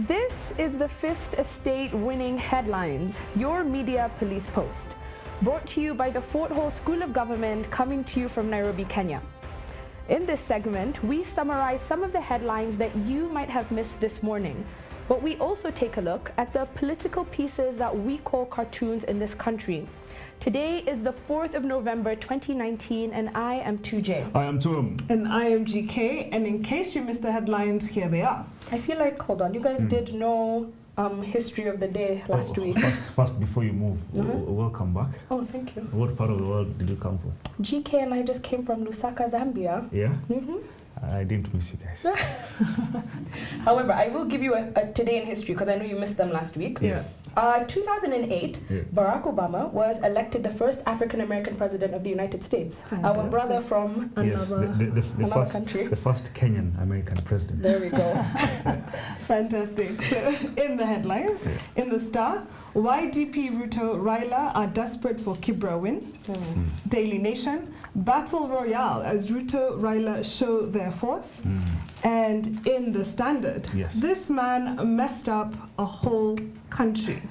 This is the Fifth Estate winning headlines, your media police post. Brought to you by the Fort Hall School of Government, coming to you from Nairobi, Kenya. In this segment, we summarize some of the headlines that you might have missed this morning. But we also take a look at the political pieces that we call cartoons in this country. Today is the 4th of November 2019, and I am 2J. I am Tantrum. And I am GK, and in case you missed the headlines, here they are. I feel like, hold on, you guys did no history of the day last week. First, before you move, welcome back. Oh, thank you. What part of the world did you come from? GK and I just came from Lusaka, Zambia. Yeah? I didn't miss you guys. However, I will give you a today in history because I know you missed them last week. Yeah. 2008, Barack Obama was elected the first African-American president of the United States. Fantastic. Our brother from the country. The first Kenyan-American president. There we go. Fantastic. So, in the headlines, in the Star, why DP Ruto Raila are desperate for Kibra win. Daily Nation, Battle Royale as Ruto Raila show their force. And in the Standard, this man messed up a whole country.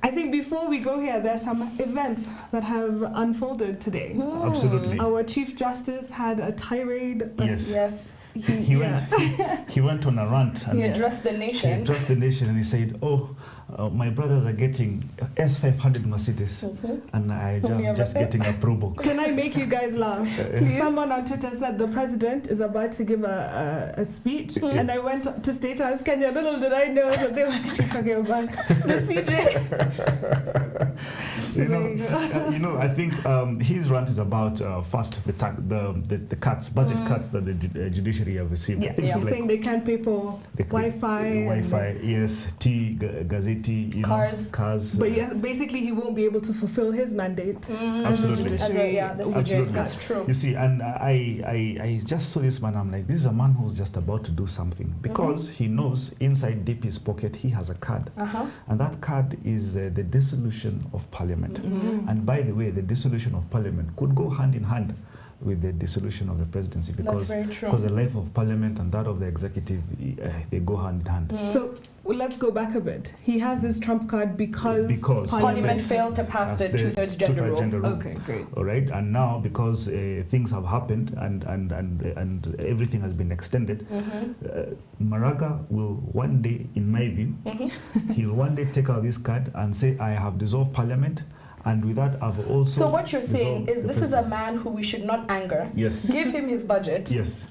I think before we go here, there are some events that have unfolded today. Absolutely. Our Chief Justice had a tirade. Yes. He went on a rant and he addressed the nation. He addressed the nation and he said, my brothers are getting S500 Mercedes and I'm just getting a Pro Box. Can I make you guys laugh? Someone on Twitter said the president is about to give a speech and I went to State House Kenya. Little did I know that they were actually talking about the CJ. I think his rant is about first the cuts, budget cuts that the judiciary have received. Yeah, he's saying they can't pay for Wi-Fi. Yes, tea, gazette, cars. But yes, basically he won't be able to fulfill his mandate. Absolutely. Absolutely. That's true. You see, and I just saw this man, I'm like, this is a man who's just about to do something because he knows inside deep his pocket he has a card. And that card is the dissolution of parliament. And by the way, the dissolution of parliament could go hand in hand with the dissolution of the presidency because the life of parliament and that of the executive, they go hand in hand. So let's go back a bit. He has this trump card because parliament failed to pass the two-thirds gender rule. Okay, great. All right, and now because things have happened and everything has been extended, MARAGA will one day, in my view, he'll one day take out this card and say, I have dissolved parliament. And with that, I've also... So what you're saying is this is a man who we should not anger. Yes. Give him his budget. Yes.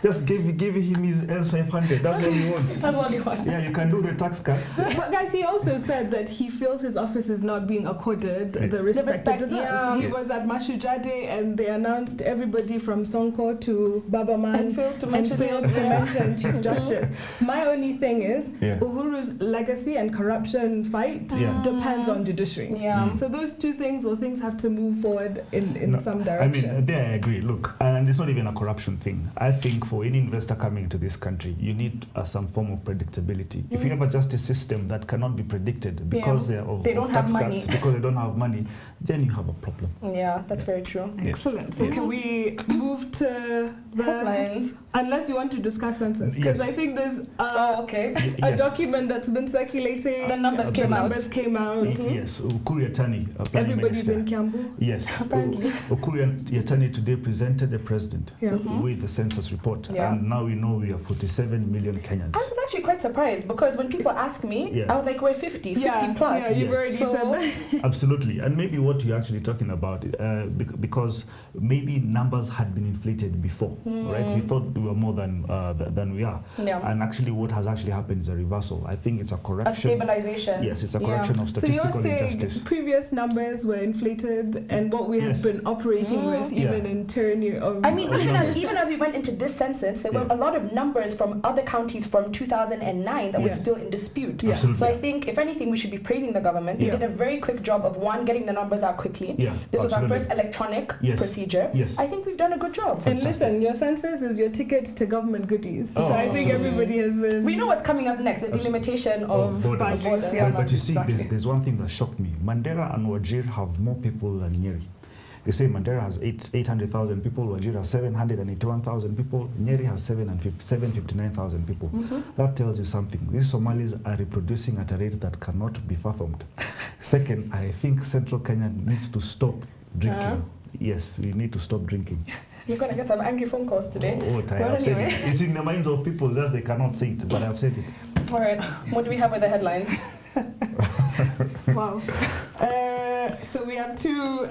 Just give him his S500. That's all he wants. That's all he wants. Yeah, you can do the tax cuts. But guys, he also said that he feels his office is not being accorded the respect it deserves. Yeah. He was at Mashujade and they announced everybody from Sonko to Babaman and failed to mention Chief Justice. My only thing is Uhuru's legacy and corruption fight depends on judiciary. So those two things have to move forward in some direction. I mean, there I agree. Look, and it's not even a corruption thing. I think for any investor coming into this country, you need some form of predictability. If you have a justice system that cannot be predicted because they don't have money, because they don't have money, then you have a problem. Yeah, that's very true. Excellent. So can we move to the headlines? Unless you want to discuss census, because I think there's a document that's been circulating. The numbers came out. Yes, Ukuri Yatani. Everybody's in Kiambu. Yes, apparently. Ukuri Yatani today presented the president with the census report, and now we know we are 47 million Kenyans. I was actually quite surprised because when people ask me, I was like, we're 50 plus. Yeah, you've already said that. Absolutely, and maybe what you're actually talking about, because maybe numbers had been inflated before, right? We thought we were more than we are, and actually what has actually happened is a reversal. I think it's a correction. A stabilization. Yes, it's a correction of statistical injustice. So you're saying previous numbers were inflated and what we have been operating with even in tyranny of... I mean, even as we went into this census, there were a lot of numbers from other counties from 2009 that were still in dispute. So I think, if anything, we should be praising the government. They did a very quick job of, one, getting the numbers out quickly. This was our first electronic procedure. I think we've done a good job. And listen, your census is your ticket to government goodies. So I think everybody has been... We know what's coming up next, the delimitation of borders. But you see, there's one thing that shocked me. Mandera and Wajir have more people than Nyeri. They say Mandera has 800,000 people, Wajir has 781,000 people, Nyeri has 759,000 people. That tells you something. These Somalis are reproducing at a rate that cannot be fathomed. Second, I think Central Kenya needs to stop drinking. Yes, we need to stop drinking. You're going to get some angry phone calls today. I have said it. It's in the minds of people, just they cannot say it, but I've said it. All right, what do we have with the headlines? Wow. So we have two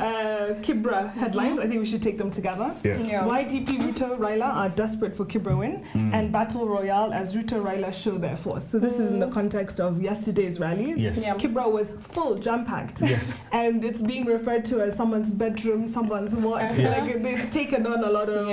Kibra headlines. I think we should take them together. Yeah. Why DP Ruto Raila are desperate for Kibra win, and Battle Royale as Ruto Raila show their force. So this is in the context of yesterday's rallies. Yes. Yeah. Kibra was full, jam-packed. Yes. And it's being referred to as someone's bedroom, someone's what. Yeah. Like it's taken on a lot of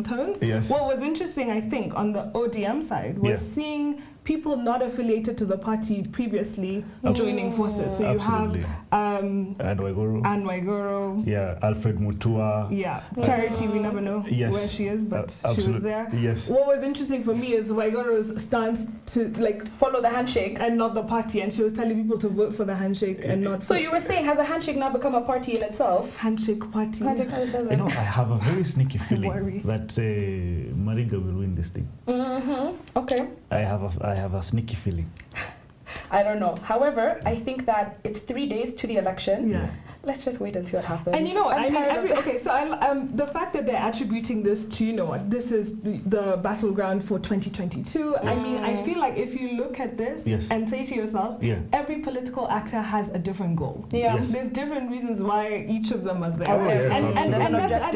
tones. Yes. What was interesting, I think, on the ODM side was seeing people not affiliated to the party previously joining forces. So you have Anne Waiguru. Yeah, Alfred Mutua. Yeah, Charity, we never know where she is, but she was there. Yes. What was interesting for me is Waiguru's stance to like follow the handshake and not the party, and she was telling people to vote for the handshake and not. So you were saying, has a handshake now become a party in itself? Handshake party. Handshake doesn't. You know, I have a very sneaky feeling Worry. that MARAGA will win this thing. Okay. I have a sneaky feeling. I don't know. However, I think that it's 3 days to the election. Yeah. Let's just wait and see what happens. And you know what? I'm tired of- okay, so the fact that they're attributing this to, you know what, this is the battleground for 2022. I mean, I feel like if you look at this and say to yourself, every political actor has a different goal. Yeah. Yes. There's different reasons why each of them are there. And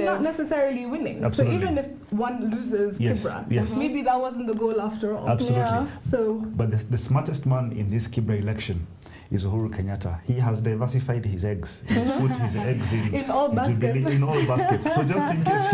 not necessarily winning. Absolutely. So even if one loses Kibra, maybe that wasn't the goal after all. Absolutely. Yeah. So, but the smartest man in this Kibra election is Uhuru Kenyatta. He has diversified his eggs. He's put his eggs in all baskets. In all baskets. So just in case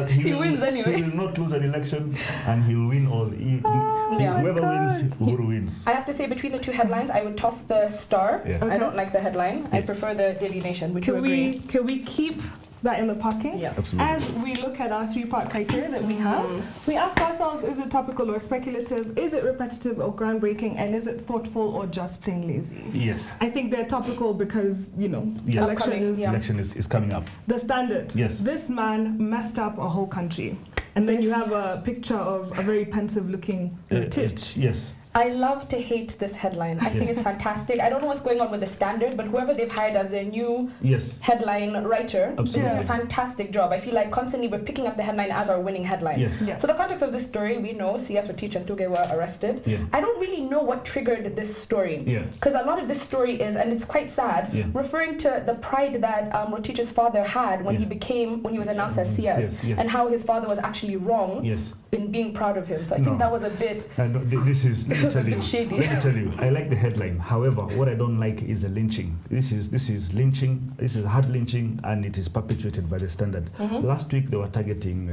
he wins anyway. He will not lose an election, and he'll win all. Whoever wins, Uhuru wins. I have to say, between the two headlines, I would toss the Star. Yeah. I don't like the headline. I prefer the Daily Nation. Would you agree? Can we keep that in the pocket? Yes. Absolutely. As we look at our three-part criteria that we have, we ask ourselves, is it topical or speculative? Is it repetitive or groundbreaking? And is it thoughtful or just plain lazy? Yes. I think they're topical because, you know, Election is coming up. The Standard. Yes. This man messed up a whole country. And then you have a picture of a very pensive-looking Titch. Yes. I love to hate this headline. I think it's fantastic. I don't know what's going on with the Standard, but whoever they've hired as their new headline writer is doing a fantastic job. I feel like constantly we're picking up the headline as our winning headline. Yes. So the context of this story, we know CS Rotich and Tuge were arrested. Yeah. I don't really know what triggered this story. Yeah. Because a lot of this story is, and it's quite sad, referring to the pride that Rotich's father had when he was announced as CS, and how his father was actually wrong in being proud of him. So I think that was a bit this is, let me tell you, shady. Let me tell you, I like the headline. However, what I don't like is the lynching. This is lynching. This is hard lynching, and it is perpetuated by the Standard. Last week they were targeting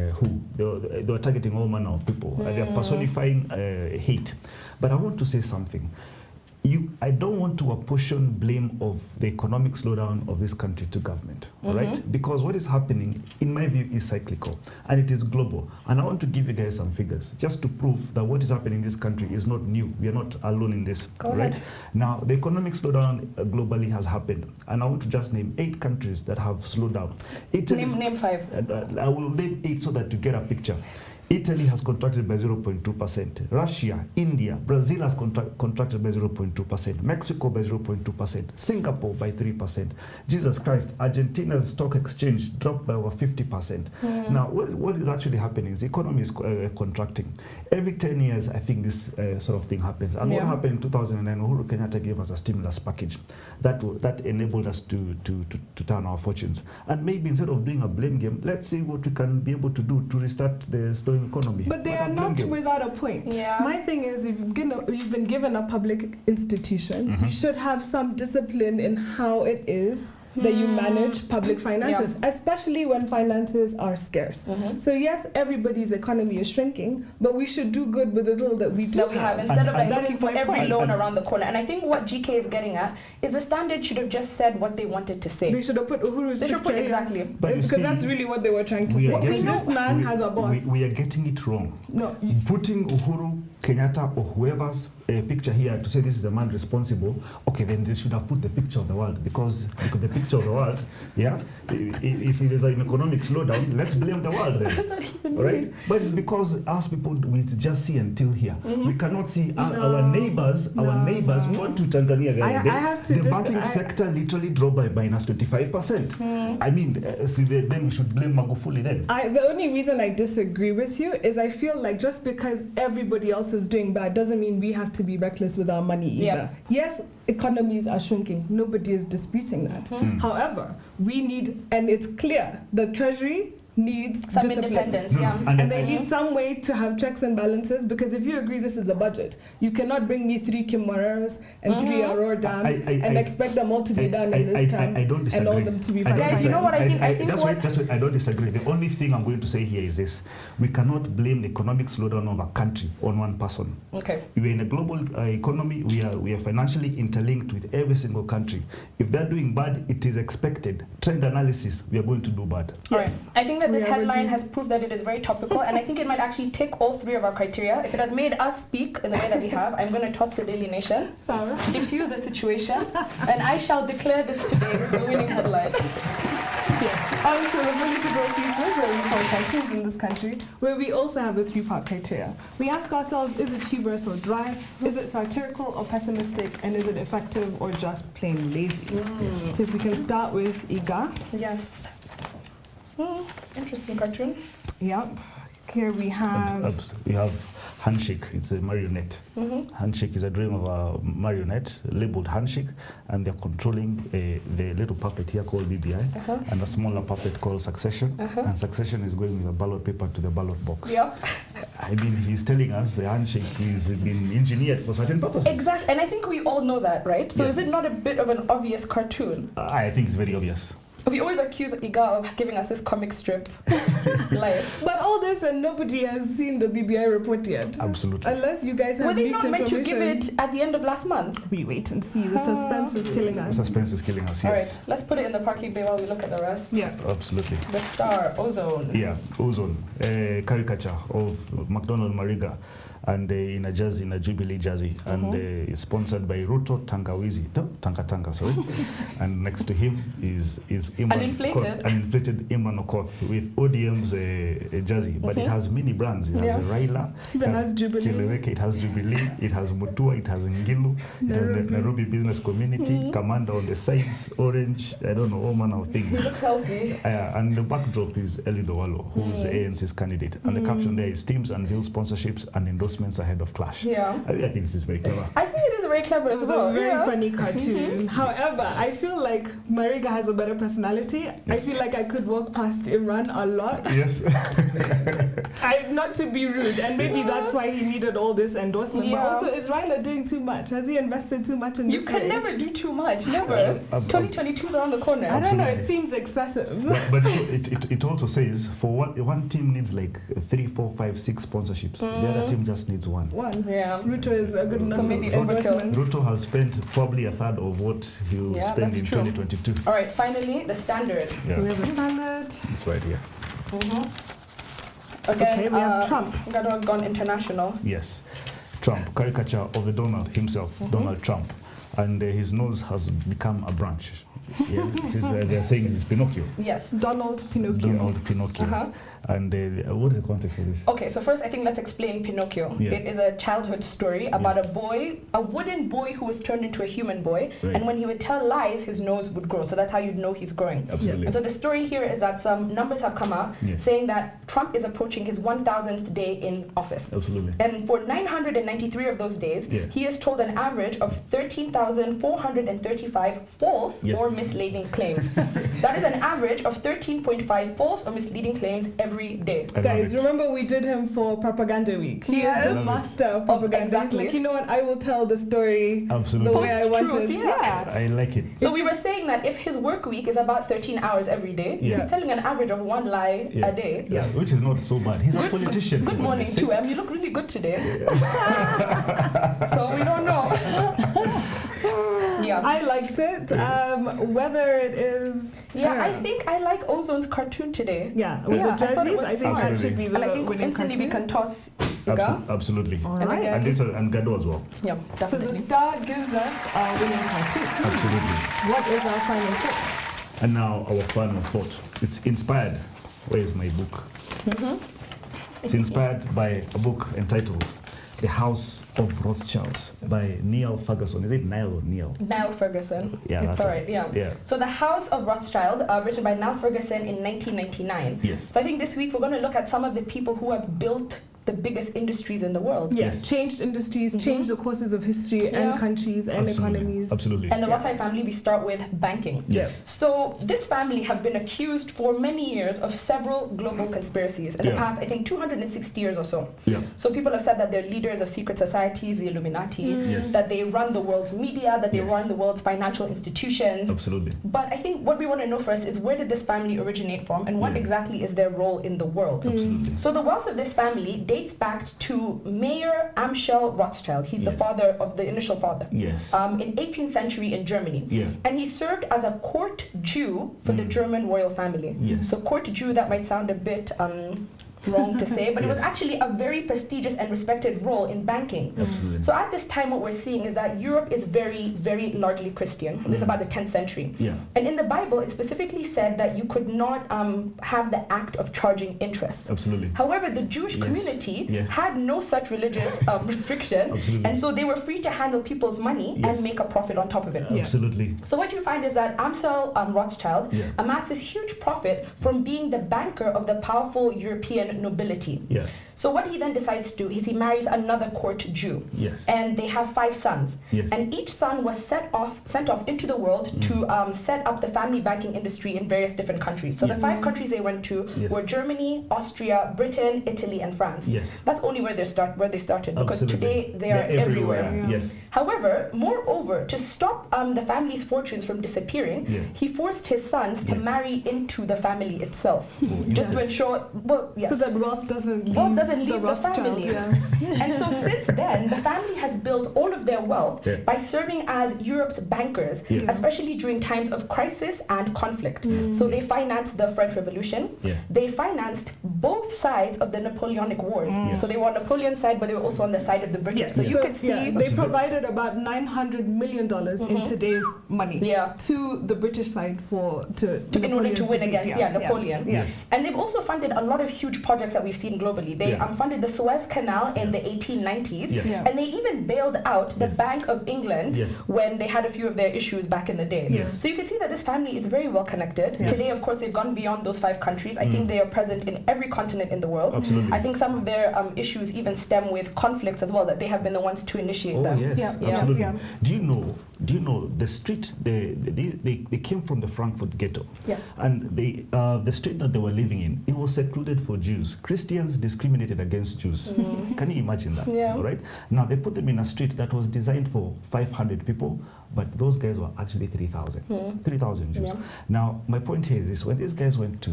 they were targeting all manner of people. They are personifying hate. But I want to say something. I don't want to apportion blame of the economic slowdown of this country to government, all right? Because what is happening, in my view, is cyclical, and it is global. And I want to give you guys some figures, just to prove that what is happening in this country is not new. We are not alone in this, right? Now, the economic slowdown globally has happened, and I want to just name 8 countries that have slowed down. Name 5. I will name 8 so that you get a picture. Italy has contracted by 0.2%. Russia, India, Brazil has contracted by 0.2%. Mexico by 0.2%. Singapore by 3%. Jesus Christ, Argentina's stock exchange dropped by over 50%. Now, what is actually happening is the economy is contracting. Every 10 years, I think this sort of thing happens. And what happened in 2009, Uhuru Kenyatta gave us a stimulus package that enabled us to turn our fortunes. And maybe instead of doing a blame game, let's see what we can be able to do to restart the slowing economy. But they are not without a point. Yeah. My thing is, you've been given a public institution, you should have some discipline in how it is that you manage public finances, especially when finances are scarce. So yes, everybody's economy is shrinking, but we should do good with the little that we do have. Instead of like looking for every loan around the corner. And I think what GK is getting at is the Standard should have just said what they wanted to say. They should have put Uhuru's picture. Exactly. Because that's really what they were trying to say. This man has a boss. We are getting it wrong. No. Putting Uhuru Kenyatta or whoever's a picture here to say this is the man responsible, okay, then they should have put the picture of the world, because the picture of the world, yeah, if there's an economic slowdown, let's blame the world then, all right? But it's because us people, we just see until here. We cannot see our neighbors. Our neighbors want to Tanzania. The banking sector literally dropped by minus 25%. I mean, then we should blame Magufuli then. The only reason I disagree with you is I feel like just because everybody else is doing bad doesn't mean we have to be reckless with our money either. Yeah. Yes, economies are shrinking. Nobody is disputing that. However, we need, and it's clear, the Treasury needs some discipline. Independence, yeah. And they need some way to have checks and balances, because if you agree this is a budget, you cannot bring me 3 Kimwaras and 3 Aurora dams and expect them all to be done in this time. I don't disagree. And all them to be Guys, you know what I think? Just wait, I don't disagree. The only thing I'm going to say here is this: we cannot blame the economic slowdown of a country on one person. Okay. We are in a global economy. We are financially interlinked with every single country. If they're doing bad, it is expected. Trend analysis, we are going to do bad. All right. I think that this headline has proved that it is very topical, and I think it might actually tick all 3 of our criteria. If it has made us speak in the way that we have, I'm going to toss the Daily Nation, diffuse the situation, and I shall declare this today the winning headline. Yes. On to the political pieces where we call cartoons in this country, where we also have a 3-part criteria. We ask ourselves, is it humorous or dry? Is it satirical or pessimistic? And is it effective or just plain lazy? Yes. So if we can start with Iga. Yes. Interesting cartoon. Yep. Here we have... We have Handshake. It's a marionette. Handshake is a dream of a marionette labeled Handshake, and they're controlling the little puppet here called BBI, and a smaller puppet called Succession. And Succession is going with a ballot paper to the ballot box. Yep. I mean, he's telling us the handshake is been engineered for certain purposes. Exactly, and I think we all know that, right? So Yes. is it not a bit of an obvious cartoon? I think it's very obvious. We always accuse Iga of giving us this comic strip life. But all this and nobody has seen the BBI report yet. Absolutely. Unless you guys have Were they leaked not meant to information. give it at the end of last month? We wait and see. The suspense is killing us. Suspense is killing us, All yes. right, let's put it in the parking bay while we look at the rest. Yeah. Absolutely. The star, Ozone. Yeah, Ozone, caricature of McDonald MARAGA, and in a jersey, in a Jubilee jersey, and it's sponsored by Ruto Tanga, sorry. And next to him is Imran an inflated Imran Okoth with ODM's jersey, but it has many brands. It has Raila, it has Jubilee, Kileweke, it has Jubilee, it has Mutua, it has Ngilu, it has the Nairobi Business Community, Commander on the sides, Orange, I don't know, all manner of things. He looks healthy. And the backdrop is Eli Dowalo, who's the ANC's candidate. And the caption there is teams unveil sponsorships and endorsements ahead of clash. Yeah. I think this is very clever. I think it is very clever as well. It's a very funny cartoon. However, I feel like MARAGA has a better personality. Yes. I feel like I could walk past Imran a lot. Yes. Not to be rude, and maybe that's why he needed all this endorsement. Yeah. But also, is Raila doing too much? Has he invested too much in this? You can never do too much. Never. 2022 is around the corner. I don't know. It seems excessive. But it also says for one team needs like 3, 4, 5, 6 sponsorships. The other team just needs one. Yeah. Ruto is a good enough. So maybe overkill. Ruto has spent probably a third of what he'll spend in 2022. All right. Finally, the Standard. Yeah. So we have the Standard. It's right here. Again, we have Trump. Gado has gone international. Yes. Trump, caricature of the Donald himself, Donald Trump. And his nose has become a branch. Yeah. They're saying it's Pinocchio. Yes. Donald Pinocchio. Donald Pinocchio. And what is the context of this? Okay, so first I think let's explain Pinocchio. Yeah. It is a childhood story about a boy, a wooden boy who was turned into a human boy. Right. And when he would tell lies, his nose would grow. So that's how you'd know he's growing. Absolutely. And so the story here is that some numbers have come out saying that Trump is approaching his 1,000th day in office. Absolutely. And for 993 of those days, he has told an average of 13,435 false or misleading claims. That is an average of 13.5 false or misleading claims every day. Guys, remember we did him for Propaganda Week. He is the master of propaganda. Exactly. Like, you know what, I will tell the story the way I want it. Yeah. I like it. So we were saying that if his work week is about 13 hours every day, he's telling an average of 1 lie a day. Yeah, which is not so bad. He's a politician. Good morning, 2M. You look really good today. So we don't know. I liked it. Whether it is... I think I like Ozone's cartoon today. Yeah, with the jerseys, I think that should be the and I think winning instantly cartoon. we can toss Absolutely. All And right. again- And this and Gado as well. Yeah, So definitely. the star gives us our winning cartoon. Absolutely. What is our final thought? And now our final thought. It's inspired. Where is my book? It's inspired by a book entitled The House of Rothschilds by Neil Ferguson. Is it Niall or Neil? Niall Ferguson. Yeah, It's that's all right. right, yeah. Yeah. So The House of Rothschild, written by Niall Ferguson in 1999. Yes. So I think this week we're going to look at some of the people who have built the biggest industries in the world. Yes. Changed industries, changed the courses of history Yeah. and countries and economies. Absolutely. And the Rothschild family, we start with banking. Yes. So this family have been accused for many years of several global conspiracies in the Yeah. past, I think, 260 years or so. Yeah. So people have said that they're leaders of secret societies, the Illuminati, Yes. that they run the world's media, that they Yes. run the world's financial institutions. Absolutely. But I think what we want to know first is, where did this family originate from, and what Yeah. exactly is their role in the world? Absolutely. So the wealth of this family dates back to Mayor Amschel Rothschild. He's the Yes. father of the initial father. Yes. In 18th century in Germany. Yeah. And he served as a court Jew for the German royal family. Yes. So court Jew, that might sound a bit wrong to say, but it was Yes. actually a very prestigious and respected role in banking. Absolutely. So at this time, what we're seeing is that Europe is very, very largely Christian. This is about the 10th century. Yeah. And in the Bible, it specifically said that you could not have the act of charging interest. Absolutely. However, the Jewish Yes. community Yeah. had no such religious restriction, Absolutely. and so they were free to handle people's money Yes. and make a profit on top of it. Absolutely. So what you find is that Amschel Rothschild Yeah. amassed this huge profit from being the banker of the powerful European nobility. Yeah. So what he then decides to do is he marries another court Jew. Yes. And they have 5 sons. Yes. And each son was sent off into the world to set up the family banking industry in various different countries. So Yes. the 5 countries they went to Yes. were Germany, Austria, Britain, Italy, and France. Yes. That's only where they started, because Absolutely. today they are They're everywhere. Yes. However, moreover, to stop the family's fortunes from disappearing, Yeah. he forced his sons to Yeah. marry into the family itself, Oh, just to yes. ensure. Well, yes. So that wealth doesn't leave the Rothschild. family. Yeah. And so since then, the family has built all of their wealth Yeah. by serving as Europe's bankers, Yeah. especially during times of crisis and conflict. So they financed the French Revolution. Yeah. They financed both sides of the Napoleonic Wars. Yes. So they were on Napoleon's side, but they were also on the side of the British. So you So, could see. they That's provided about $900 million in today's money Yeah. to the British side In order to win defeat, against Napoleon. Yes. And they've also funded a lot of huge projects that we've seen globally. They Yeah. funded the Suez Canal in the 1890s, Yes. Yeah. and they even bailed out the Yes. Bank of England Yes. when they had a few of their issues back in the day. Yes. So you can see that this family is very well connected. Yes. Today, of course, they've gone beyond those 5 countries. I think they are present in every continent in the world. Absolutely. I think some of their issues even stem with conflicts as well, that they have been the ones to initiate Oh them. yes, Yeah. absolutely. Yeah. Do you know the street? They came from the Frankfurt ghetto. Yes. And the street that they were living in, it was secluded for Jews. Christians discriminated against Jews. Can you imagine that? Yeah. All right. Now they put them in a street that was designed for 500 people, but those guys were actually 3,000. 3,000 Jews. Yeah. Now my point here is this: when these guys went to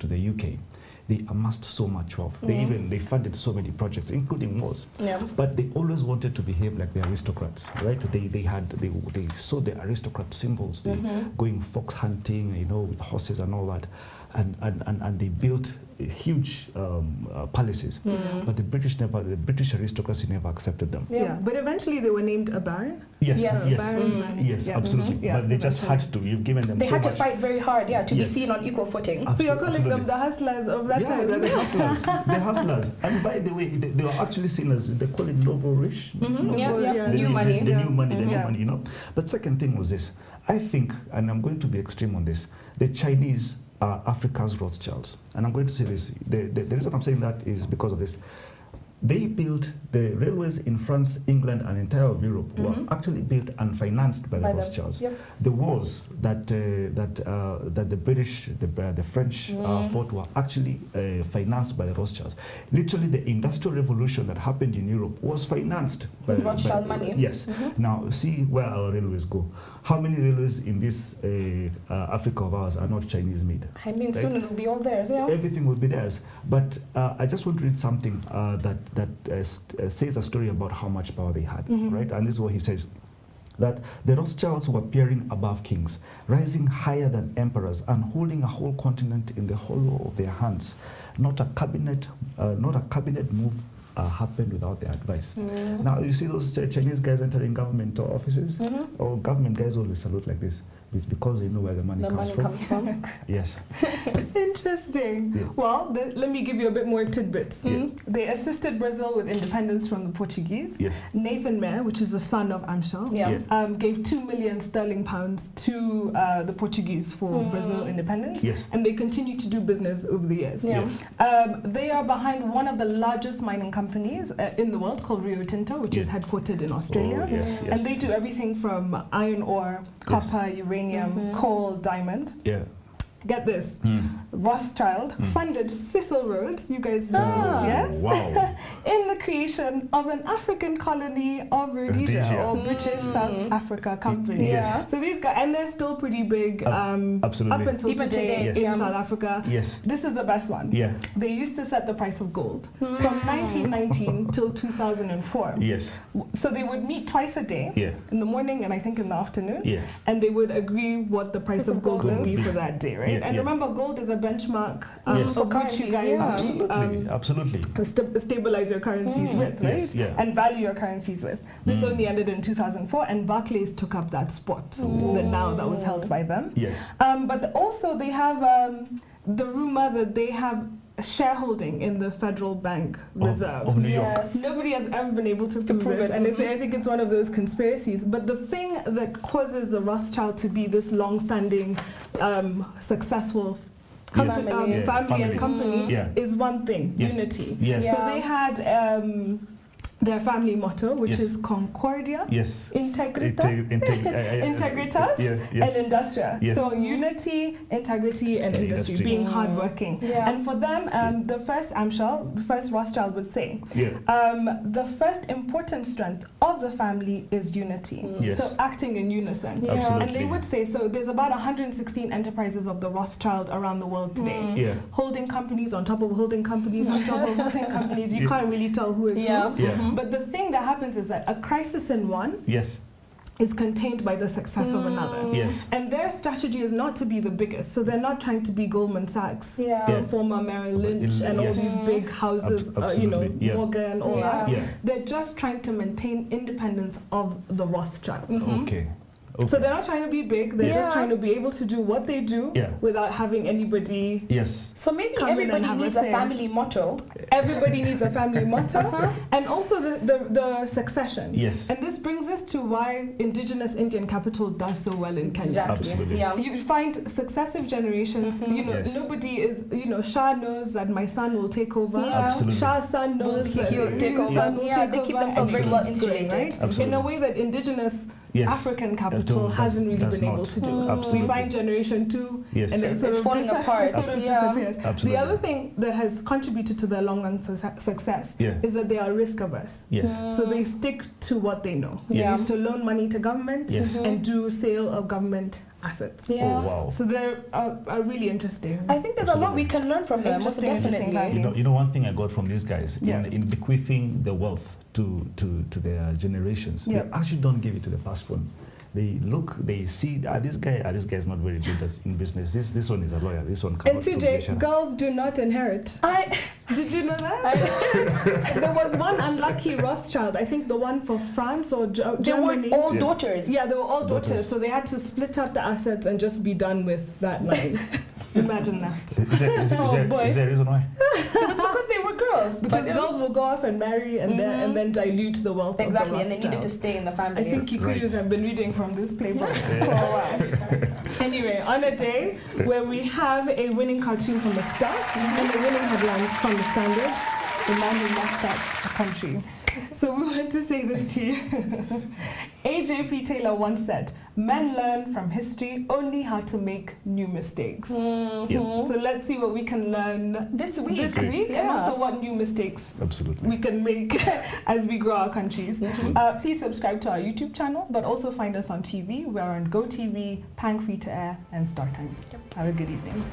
the UK, they amassed so much wealth. They funded so many projects, including wars. Yeah. But they always wanted to behave like the aristocrats, right? They saw the aristocrat symbols, they going fox hunting, with horses and all that, and they built huge palaces. But the British aristocracy never accepted them. Yeah. But eventually they were named a baron. Yes, Yes. yes, Barons and- yes, yeah. absolutely. Yeah, But they just eventually. had to. You've given them They so had to much. fight very hard, to Yes. be seen on equal footing. So you're calling them Absolutely. the hustlers of that Yeah, time. they're the hustlers. The hustlers. And by the way, they were actually seen as, they call it novo rich. Yeah. New money. The Yeah. new money, the new Yeah. money, But second thing was this. I think, and I'm going to be extreme on this, the Chinese are Africa's Rothschilds. And I'm going to say this. The reason I'm saying that is because of this. They built the railways in France, England, and entire of Europe were actually built and financed by the By them. Rothschilds. Yep. The wars that the British, the French fought were actually financed by the Rothschilds. Literally, the Industrial Revolution that happened in Europe was financed by With Rothschild money. Yes. Now, see where our railways go. How many railways in this Africa of ours are not Chinese made? I mean, Right. soon it'll be all theirs, yeah. Everything will be theirs. But I just want to read something that says a story about how much power they had, right? And this is what he says. That the Rothschilds were peering above kings, rising higher than emperors, and holding a whole continent in the hollow of their hands. Not a cabinet move happened without their advice. Now, you see those Chinese guys entering government offices, or government guys always salute like this. It's because they know where the money comes from. Yes. Interesting. Yeah. Well, let me give you a bit more tidbits. Yeah. They assisted Brazil with independence from the Portuguese. Yes. Nathan Mayer, which is the son of Amschel, gave 2 million sterling pounds to the Portuguese for Brazil independence. Yes. And they continue to do business over the years. Yeah. They are behind one of the largest mining companies in the world called Rio Tinto, which is headquartered in Australia. Oh, yes, yes. And they do everything from iron ore, copper, uranium, coal, diamond. Yeah. Get this, Rothschild funded Cecil Rhodes, you guys know, yes? Wow. In the creation of an African colony of Rhodesia, or British South Africa Company. Yes. So these guys, and they're still pretty big absolutely. up until Even today today, in South Africa. Yes. This is the best one. Yeah. They used to set the price of gold from 1919 till 2004. Yes. So they would meet twice a day, in the morning and I think in the afternoon, and they would agree what the price of gold would be for that day, right? And remember, gold is a benchmark for of which you guys absolutely. Stabilize your currencies with, right? Yes, yeah. And value your currencies with. This only ended in 2004, and Barclays took up that spot that was held by them. Yes. But also they have the rumor that they have shareholding in the Federal Bank Reserve of New York. Nobody has ever been able to prove it, and I think it's one of those conspiracies. But the thing that causes the Rothschild to be this long-standing, successful family and company is one thing: unity. Yes. So they had their family motto, which is Concordia, Integritas, and Industria. So unity, integrity, and industry, being hardworking. And for them, the first Amschel, the first Rothschild would say, the first important strength of the family is unity. So acting in unison. And they would say, so there's about 116 enterprises of the Rothschild around the world today. Holding companies on top of holding companies on top of holding companies. You can't really tell who is who. But the thing that happens is that a crisis in one is contained by the success of another. And their strategy is not to be the biggest. So they're not trying to be Goldman Sachs, former Merrill Lynch, and all these big houses, Morgan, all that. They're just trying to maintain independence of the Rothschild. Okay. So they're not trying to be big, they're just trying to be able to do what they do without having anybody So maybe everybody needs a family motto. Everybody needs a family motto. And also the succession. And this brings us to why indigenous Indian capital does so well in Kenya. Absolutely. You find successive generations, nobody is, Shah knows that my son will take over. Shah's son knows that he will take over. They keep themselves very well insulated. Right? In a way that indigenous African capital hasn't really been able to do. We find generation 2 and it's falling apart. Disappears. The other thing that has contributed to their long-run success is that they are risk averse. So they stick to what they know. They used to loan money to government and do sale of government assets. Oh, wow. So they're are really interesting. I think there's a lot we can learn from them. Most definitely. You know, one thing I got from these guys in bequeathing the wealth to their generations, they actually don't give it to the first one. They look, they see, this guy is not very good in business. This one is a lawyer. This one and TJ, girls do not inherit. Did you know that? There was one unlucky Rothschild. I think the one for France or Germany. They were all daughters. Yeah, they were all daughters. So they had to split up the assets and just be done with that line. Imagine that. Is there a reason why? Because they were girls. Because girls will go off and marry and then dilute the wealth of the Rothschild. And they needed to stay in the family. I think Kikuyus have been reading from this playbook for a while. Anyway, on a day where we have a winning cartoon from the start and a winning headline from the Standard, the man who messed up a country. So we want to say this to you. A.J.P. Taylor once said, men learn from history only how to make new mistakes. So let's see what we can learn this week and also what new mistakes we can make as we grow our countries. Please subscribe to our YouTube channel, but also find us on TV. We're on GoTV, Pang Free to Air, and Star Times. Have a good evening.